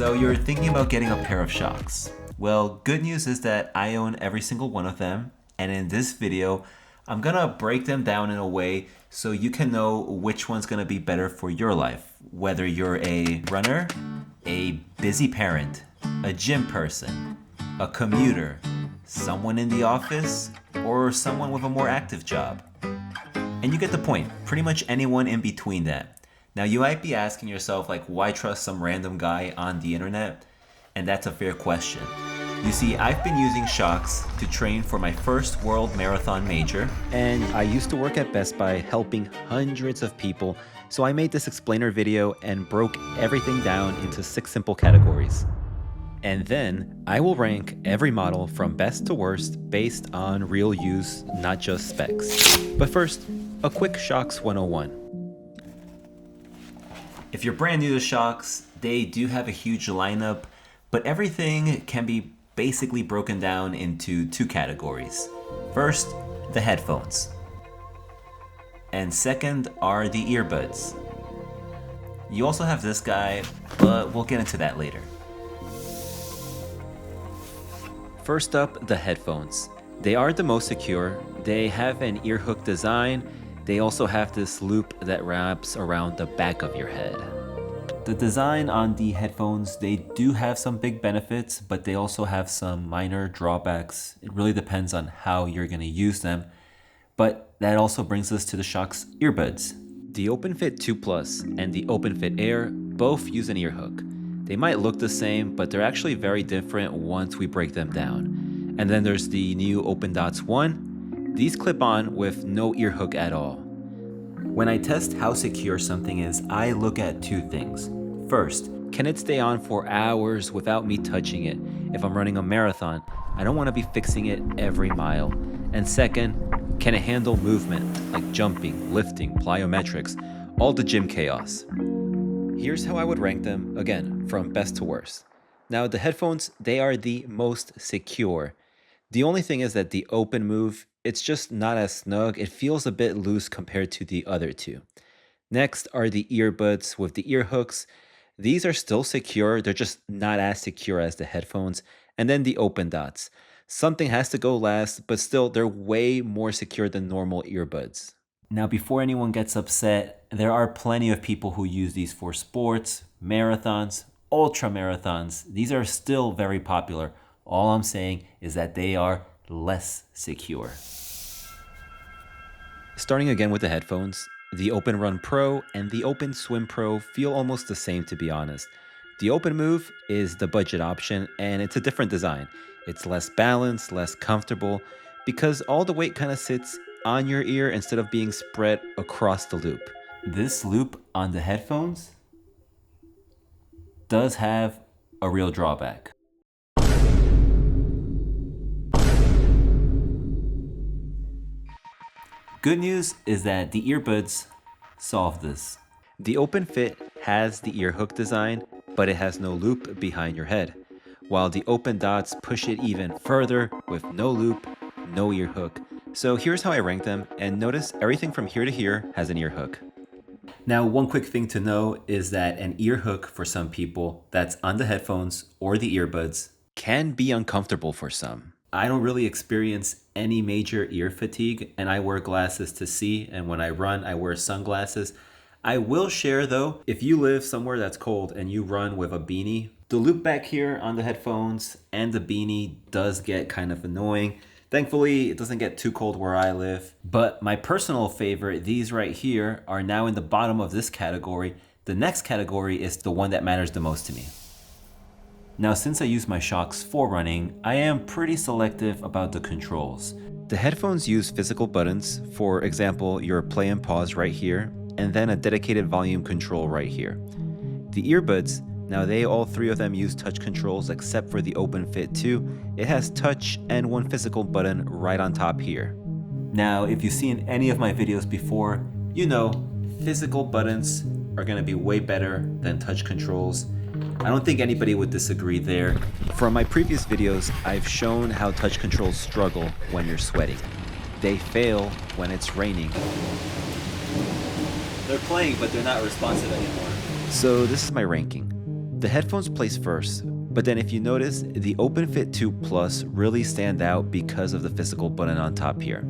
So you're thinking about getting a pair of Shokz. Well, good news is that I own every single one of them, and in this video, I'm gonna break them down in a way so you can know which one's gonna be better for your life, whether you're a runner, a busy parent, a gym person, a commuter, someone in the office, or someone with a more active job. And you get the point, pretty much anyone in between that. Now you might be asking yourself, like, why trust some random guy on the internet? And that's a fair question. You see, I've been using Shokz to train for my first World Marathon Major, and I used to work at Best Buy helping hundreds of people, so I made this explainer video and broke everything down into 6 simple categories. And then I will rank every model from best to worst based on real use, not just specs. But first, a quick Shokz 101. If you're brand new to Shokz, they do have a huge lineup, but everything can be basically broken down into 2 categories. First, the headphones. And second are the earbuds. You also have this guy, but we'll get into that later. First up, the headphones. They are the most secure. They have an ear hook design. They also have this loop that wraps around the back of your head. The design on the headphones, they do have some big benefits, but they also have some minor drawbacks. It really depends on how you're going to use them. But that also brings us to the Shokz earbuds. The OpenFit 2 Plus and the OpenFit Air both use an ear hook. They might look the same, but they're actually very different once we break them down. And then there's the new OpenDots 1. These clip on with no ear hook at all. When I test how secure something is, I look at 2 things. First, can it stay on for hours without me touching it? If I'm running a marathon, I don't want to be fixing it every mile. And second, can it handle movement, like jumping, lifting, plyometrics, all the gym chaos? Here's how I would rank them, again, from best to worst. Now, the headphones, they are the most secure. The only thing is that the open move, it's just not as snug. It feels a bit loose compared to the other 2. Next are the earbuds with the ear hooks. These are still secure. They're just not as secure as the headphones. And then the OpenDots. Something has to go last, but still they're way more secure than normal earbuds. Now, before anyone gets upset, there are plenty of people who use these for sports, marathons, ultra marathons. These are still very popular. All I'm saying is that they are less secure. Starting again with the headphones, the Open Run Pro and the Open Swim Pro feel almost the same, to be honest. The Open Move is the budget option, and it's a different design. It's less balanced, less comfortable, because all the weight kind of sits on your ear instead of being spread across the loop. This loop on the headphones does have a real drawback. Good news is that the earbuds solve this. The OpenFit has the ear hook design, but it has no loop behind your head, while the OpenDots push it even further with no loop, no ear hook. So here's how I rank them, and notice everything from here to here has an ear hook. Now, one quick thing to know is that an ear hook for some people that's on the headphones or the earbuds can be uncomfortable for some. I don't really experience any major ear fatigue, and I wear glasses to see, and when I run, I wear sunglasses. I will share though, if you live somewhere that's cold and you run with a beanie, the loop back here on the headphones and the beanie does get kind of annoying. Thankfully, it doesn't get too cold where I live. But my personal favorite, these right here, are now in the bottom of this category. The next category is the one that matters the most to me. Now, since I use my Shokz for running, I am pretty selective about the controls. The headphones use physical buttons, for example, your play and pause right here, and then a dedicated volume control right here. The earbuds, now they all 3 of them use touch controls except for the OpenFit 2. It has touch and 1 physical button right on top here. Now, if you've seen any of my videos before, you know physical buttons are going to be way better than touch controls. I don't think anybody would disagree there. From my previous videos, I've shown how touch controls struggle when you're sweating. They fail when it's raining. They're playing, but they're not responsive anymore. So this is my ranking. The headphones place first, but then if you notice, the OpenFit 2 Plus really stand out because of the physical button on top here.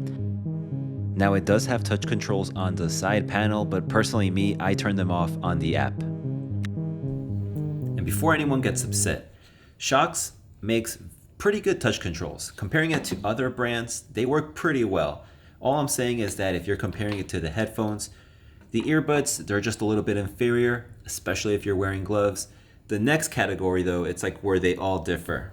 Now it does have touch controls on the side panel, but personally me, I turn them off on the app. And before anyone gets upset, Shokz makes pretty good touch controls. Comparing it to other brands, they work pretty well. All I'm saying is that if you're comparing it to the headphones, the earbuds, they're just a little bit inferior, especially if you're wearing gloves. The next category though, it's like where they all differ.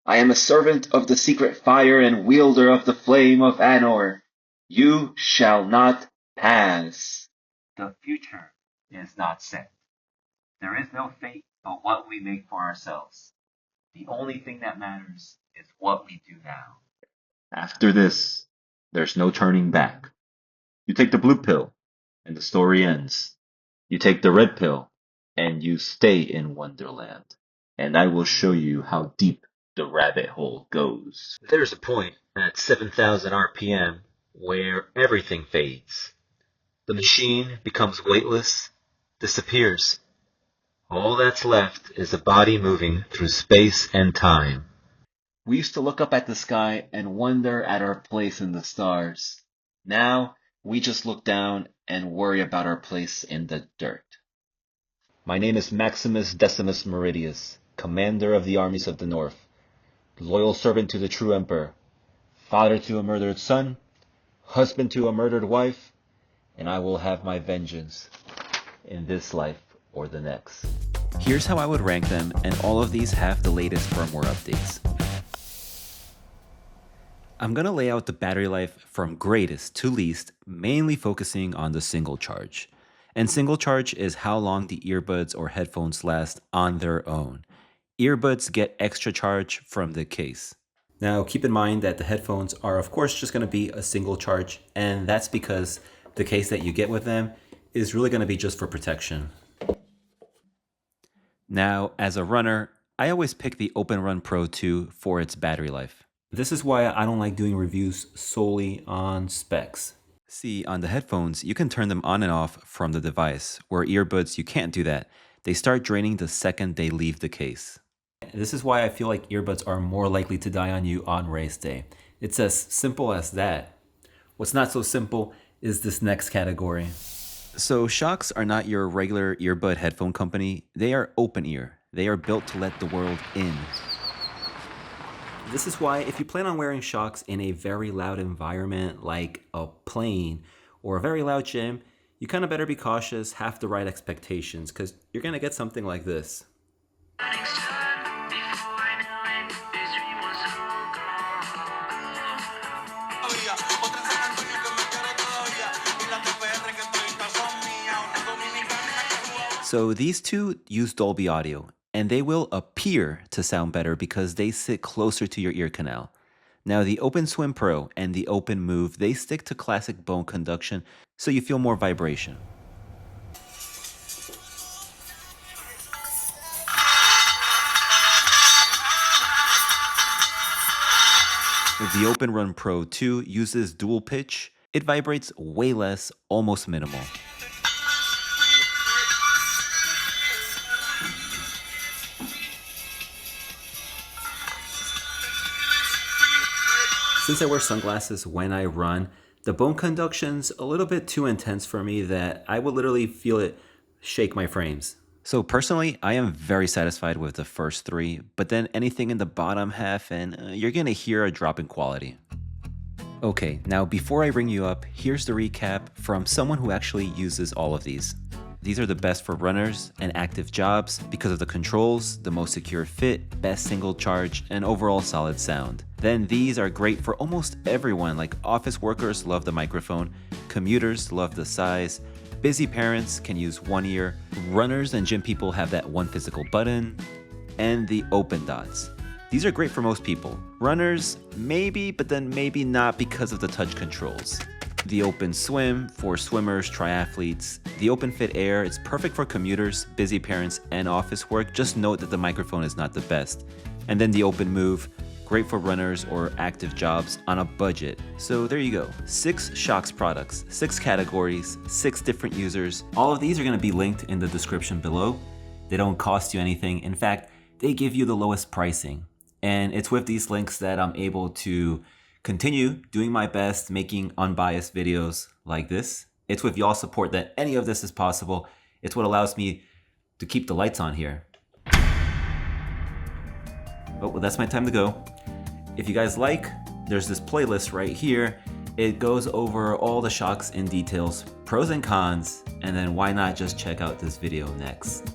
I am a servant of the secret fire and wielder of the flame of Anor. You shall not pass. The future is not set. There is no fate but what we make for ourselves. The only thing that matters is what we do now. After this, there's no turning back. You take the blue pill, and the story ends. You take the red pill, and you stay in Wonderland. And I will show you how deep the rabbit hole goes. There's a point at 7,000 RPM where everything fades. The machine becomes weightless, disappears. All that's left is a body moving through space and time. We used to look up at the sky and wonder at our place in the stars. Now, we just look down and worry about our place in the dirt. My name is Maximus Decimus Meridius, commander of the armies of the North, loyal servant to the true emperor, father to a murdered son, husband to a murdered wife, and I will have my vengeance in this life or the next. Here's how I would rank them, and all of these have the latest firmware updates. I'm going to lay out the battery life from greatest to least, mainly focusing on the single charge. And single charge is how long the earbuds or headphones last on their own. Earbuds get extra charge from the case. Now keep in mind that the headphones are of course just going to be a single charge, and that's because the case that you get with them is really going to be just for protection. Now as a runner, I always pick the Open Run Pro 2 for its battery life. This is why I don't like doing reviews solely on specs. See, on the headphones, you can turn them on and off from the device, where earbuds you can't do that. They start draining the second they leave the case. This is why I feel like earbuds are more likely to die on you on race day. It's as simple as that. What's not so simple is this next category. So Shokz are not your regular earbud headphone company. They are open ear. They are built to let the world in. This is why if you plan on wearing Shokz in a very loud environment like a plane or a very loud gym, you kind of better be cautious, have the right expectations, because you're going to get something like this. So these two use Dolby Audio, and they will appear to sound better because they sit closer to your ear canal. Now the Open Swim Pro and the Open Move, they stick to classic bone conduction, so you feel more vibration. The Open Run Pro 2 uses dual pitch. It vibrates way less, almost minimal. Since I wear sunglasses when I run, the bone conduction's a little bit too intense for me that I would literally feel it shake my frames. So personally, I am very satisfied with the first three, but then anything in the bottom half and you're gonna hear a drop in quality. Okay, now before I ring you up, here's the recap from someone who actually uses all of these. These are the best for runners and active jobs because of the controls, the most secure fit, best single charge, and overall solid sound. Then these are great for almost everyone, like office workers love the microphone, commuters love the size, busy parents can use one ear, runners and gym people have that one physical button, and the open dots. These are great for most people. Runners, maybe, but then maybe not because of the touch controls. The Open Swim for swimmers, triathletes. The Open Fit Air, it's perfect for commuters, busy parents, and office work. Just note that the microphone is not the best. And then the Open Move great for runners or active jobs on a budget. So there you go, 6 Shokz products, 6 categories, 6 different users. All of these are gonna be linked in the description below. They don't cost you anything. In fact, they give you the lowest pricing. And it's with these links that I'm able to continue doing my best, making unbiased videos like this. It's with y'all's support that any of this is possible. It's what allows me to keep the lights on here. Oh, well, that's my time to go. If you guys like, there's this playlist right here. It goes over all the Shokz in details, pros and cons, and then why not just check out this video next.